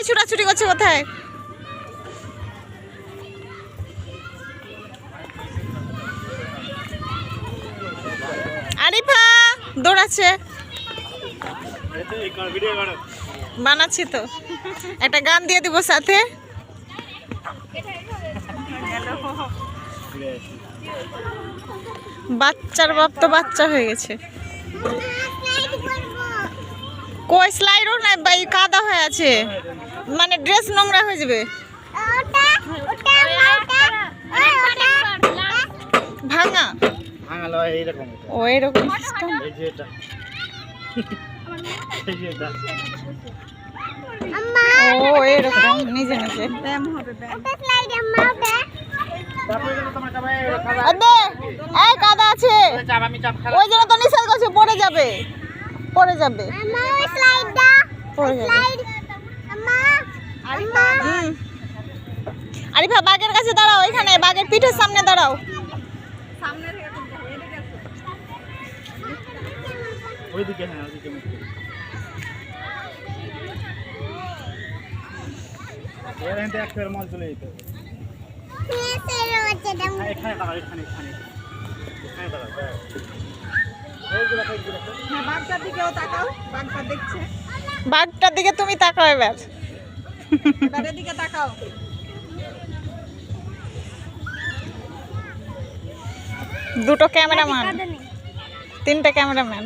সবাই ছুটাছুটি করছে কোথায়? আরিফা দৌড়াচ্ছে। বানাচ্ছি তো, একটা গান দিয়ে দিব সাথে। বাচ্চার বাপ তো বাচ্চা হয়ে গেছে। কই স্লাইডও নাই ভাই, কাদা হয়ে আছে, মানে ড্রেস নোংরা হয়ে যাবে। ভাঙা ও এরকম ও এরকম নিজে নিজে। এই কাদা আছে, ওই জন্য তো নিষেধ করছে, পড়ে যাবে পড়ে যাবে। আরিফা বাঘের কাছে দাঁড়াও, এখানে বাঘের পিঠের সামনে দাঁড়াও। ওইদিকে হ্যাঁ, ওইদিকে চলে যেতে হবে। এখানে দাঁড়াও, এখানে এখানে এখানে দাঁড়াও। বাঘটার দিকেও তাকাও, বাঘটা দেখছে। বাঘটার দিকে তুমি তাকাও, এবার এর দিকে তাকাও। দুটো ক্যামেরাম্যান, তিনটে ক্যামেরাম্যান।